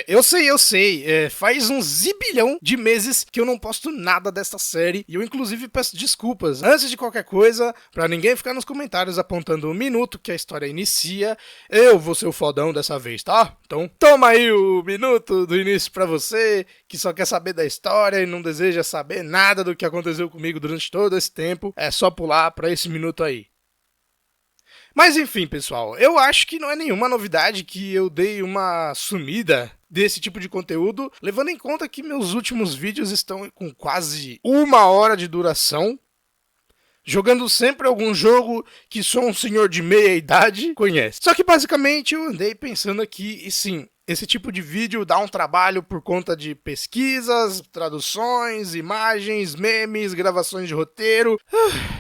Eu sei. Faz uns zibilhão de meses que eu não posto nada dessa série e eu inclusive peço desculpas. Antes de qualquer coisa, pra ninguém ficar nos comentários apontando o minuto que a história inicia, eu vou ser o fodão dessa vez, tá? Então toma aí o minuto do início pra você, que só quer saber da história e não deseja saber nada do que aconteceu comigo durante todo esse tempo. É só pular pra esse minuto aí. Mas enfim, pessoal, eu acho que não é nenhuma novidade que eu dei uma sumida desse tipo de conteúdo, levando em conta que meus últimos vídeos estão com quase 1 hora de duração, jogando sempre algum jogo que só um senhor de meia idade conhece. Só que basicamente eu andei pensando aqui e sim, esse tipo de vídeo dá um trabalho por conta de pesquisas, traduções, imagens, memes, gravações de roteiro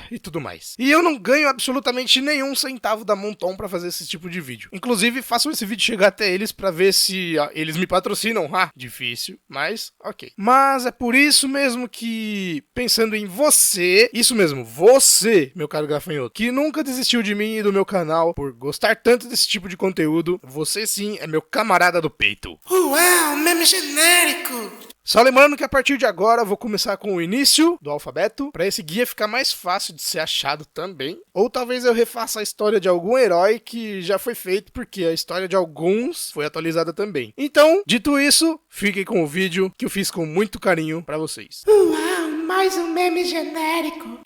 e tudo mais. E eu não ganho absolutamente nenhum centavo da Monton pra fazer esse tipo de vídeo. Inclusive, façam esse vídeo chegar até eles pra ver se eles me patrocinam. Difícil, mas ok. Mas é por isso mesmo que, pensando em você, isso mesmo, você, meu caro gafanhoto, que nunca desistiu de mim e do meu canal por gostar tanto desse tipo de conteúdo, você sim é meu camarada do peito. Uau, meme genérico! Só lembrando que a partir de agora eu vou começar com o início do alfabeto, para esse guia ficar mais fácil de ser achado também. Ou talvez eu refaça a história de algum herói que já foi feito, porque a história de alguns foi atualizada também. Então, dito isso, fiquem com o vídeo que eu fiz com muito carinho para vocês. Uau, mais um meme genérico!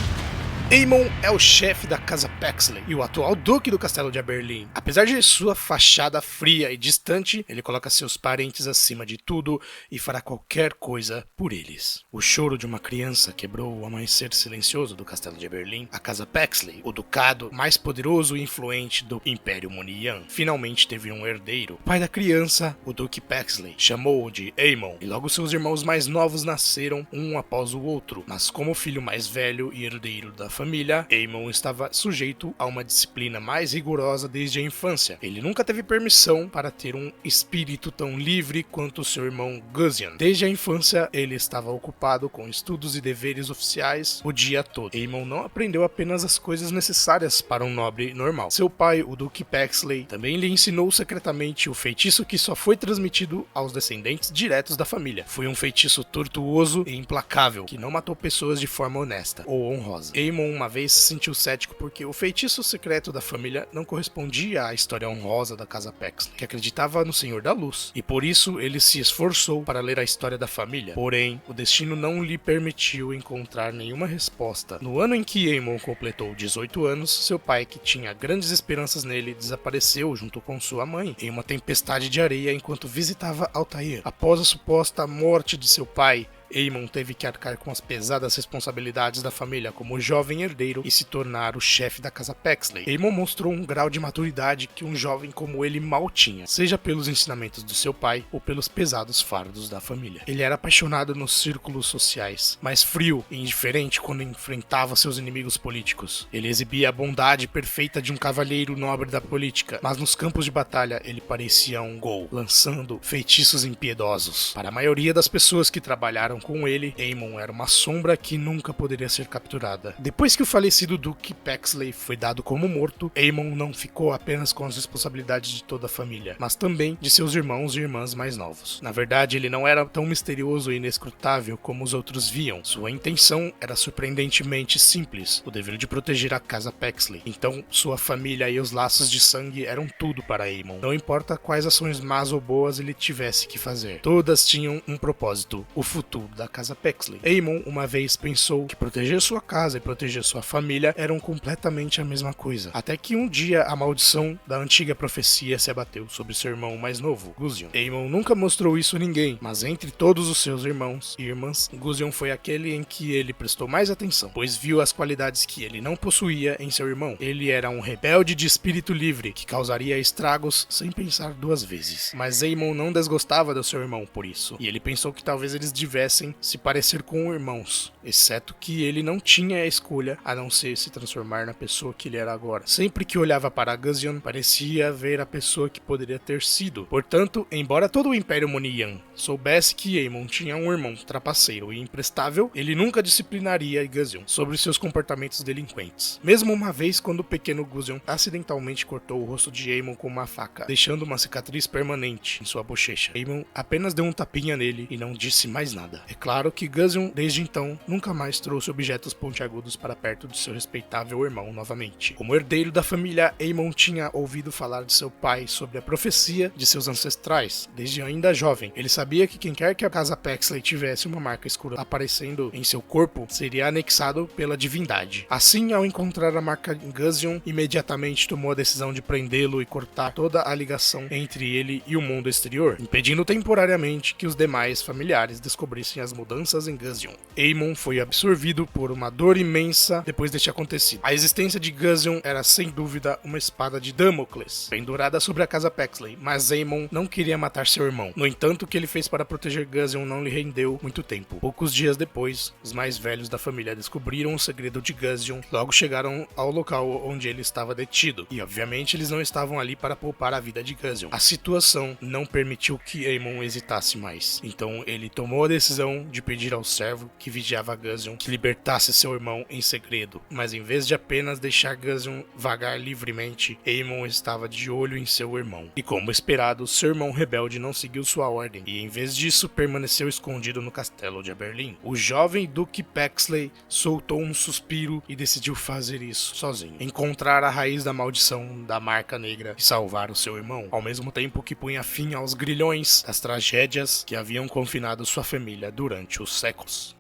Aemon é o chefe da Casa Pexley e o atual duque do Castelo de Aberlin. Apesar de sua fachada fria e distante, ele coloca seus parentes acima de tudo e fará qualquer coisa por eles. O choro de uma criança quebrou o amanhecer silencioso do Castelo de Aberlin. A Casa Pexley, o ducado mais poderoso e influente do Império Munian, finalmente teve um herdeiro. O pai da criança, o Duque Pexley, chamou-o de Aemon, e logo seus irmãos mais novos nasceram um após o outro, mas como filho mais velho e herdeiro da família, Aemon estava sujeito a uma disciplina mais rigorosa desde a infância. Ele nunca teve permissão para ter um espírito tão livre quanto seu irmão Guzyan. Desde a infância, ele estava ocupado com estudos e deveres oficiais o dia todo. Aemon não aprendeu apenas as coisas necessárias para um nobre normal. Seu pai, o Duque Pexley, também lhe ensinou secretamente o feitiço que só foi transmitido aos descendentes diretos da família. Foi um feitiço tortuoso e implacável, que não matou pessoas de forma honesta ou honrosa. Aemon uma vez se sentiu cético porque o feitiço secreto da família não correspondia à história honrosa da Casa Pexley, que acreditava no Senhor da Luz, e por isso ele se esforçou para ler a história da família. Porém, o destino não lhe permitiu encontrar nenhuma resposta. No ano em que Aemon completou 18 anos, seu pai, que tinha grandes esperanças nele, desapareceu junto com sua mãe em uma tempestade de areia enquanto visitava Altair. Após a suposta morte de seu pai, Aemon teve que arcar com as pesadas responsabilidades da família como jovem herdeiro e se tornar o chefe da Casa Pexley. Aemon mostrou um grau de maturidade que um jovem como ele mal tinha, seja pelos ensinamentos do seu pai ou pelos pesados fardos da família. Ele era apaixonado nos círculos sociais, mas frio e indiferente quando enfrentava seus inimigos políticos. Ele exibia a bondade perfeita de um cavalheiro nobre da política, mas nos campos de batalha ele parecia um Ghoul, lançando feitiços impiedosos. Para a maioria das pessoas que trabalharam com ele, Aemon era uma sombra que nunca poderia ser capturada. Depois que o falecido Duque Pexley foi dado como morto, Aemon não ficou apenas com as responsabilidades de toda a família, mas também de seus irmãos e irmãs mais novos. Na verdade, ele não era tão misterioso e inescrutável como os outros viam. Sua intenção era surpreendentemente simples, o dever de proteger a Casa Pexley. Então, sua família e os laços de sangue eram tudo para Aemon. Não importa quais ações más ou boas ele tivesse que fazer. Todas tinham um propósito: o futuro da Casa Pexley. Aemon uma vez pensou que proteger sua casa e proteger sua família eram completamente a mesma coisa. Até que um dia a maldição da antiga profecia se abateu sobre seu irmão mais novo, Guzyan. Aemon nunca mostrou isso a ninguém, mas entre todos os seus irmãos e irmãs, Guzyan foi aquele em que ele prestou mais atenção, pois viu as qualidades que ele não possuía em seu irmão. Ele era um rebelde de espírito livre, que causaria estragos sem pensar duas vezes. Mas Aemon não desgostava do seu irmão por isso, e ele pensou que talvez eles tivessem parecem se parecer com irmãos, exceto que ele não tinha a escolha a não ser se transformar na pessoa que ele era agora. Sempre que olhava para Guzyon, parecia ver a pessoa que poderia ter sido. Portanto, embora todo o Império Moniyan soubesse que Aemon tinha um irmão trapaceiro e imprestável, ele nunca disciplinaria Guzyon sobre seus comportamentos delinquentes. Mesmo uma vez quando o pequeno Guzyon acidentalmente cortou o rosto de Aemon com uma faca, deixando uma cicatriz permanente em sua bochecha. Aemon apenas deu um tapinha nele e não disse mais nada. É claro que Guzyon, desde então, nunca mais trouxe objetos pontiagudos para perto de seu respeitável irmão novamente. Como herdeiro da família, Aemon tinha ouvido falar de seu pai sobre a profecia de seus ancestrais, desde ainda jovem. Ele sabia que quem quer que a casa Paxley tivesse uma marca escura aparecendo em seu corpo, seria anexado pela divindade. Assim, ao encontrar a marca em Guzyon, imediatamente tomou a decisão de prendê-lo e cortar toda a ligação entre ele e o mundo exterior, impedindo temporariamente que os demais familiares descobrissem as mudanças em Guzyon. Aemon foi absorvido por uma dor imensa depois deste acontecido. A existência de Guzyon era sem dúvida uma espada de Damocles, pendurada sobre a casa Paxley, mas Aemon não queria matar seu irmão. No entanto, o que ele fez para proteger Guzyon não lhe rendeu muito tempo. Poucos dias depois, os mais velhos da família descobriram o segredo de Guzyon, logo chegaram ao local onde ele estava detido, e obviamente eles não estavam ali para poupar a vida de Guzyon. A situação não permitiu que Aemon hesitasse mais, então ele tomou a decisão de pedir ao servo que vigiava Guzyon que libertasse seu irmão em segredo, mas em vez de apenas deixar Guzyon vagar livremente, Aemon estava de olho em seu irmão. E como esperado, seu irmão rebelde não seguiu sua ordem, e em vez disso permaneceu escondido no castelo de Aberlin. O jovem Duque Paxley soltou um suspiro e decidiu fazer isso sozinho. Encontrar a raiz da maldição da Marca Negra e salvar o seu irmão, ao mesmo tempo que punha fim aos grilhões das tragédias que haviam confinado sua família durante os séculos.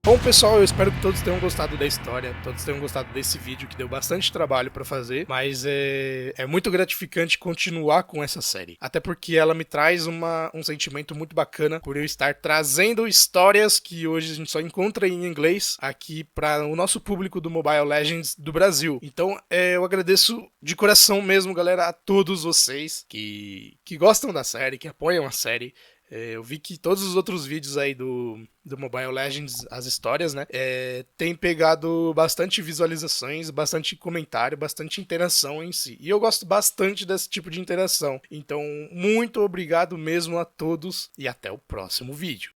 Bom, pessoal, eu espero que todos tenham gostado da história, todos tenham gostado desse vídeo, que deu bastante trabalho pra fazer, mas é muito gratificante continuar com essa série. Até porque ela me traz um sentimento muito bacana por eu estar trazendo histórias que hoje a gente só encontra em inglês aqui para o nosso público do Mobile Legends do Brasil. Então, eu agradeço de coração mesmo, galera, a todos vocês que gostam da série, que apoiam a série. Eu vi que todos os outros vídeos aí do Mobile Legends, as histórias, né, tem pegado bastante visualizações, bastante comentário, bastante interação em si. E eu gosto bastante desse tipo de interação. Então, muito obrigado mesmo a todos e até o próximo vídeo.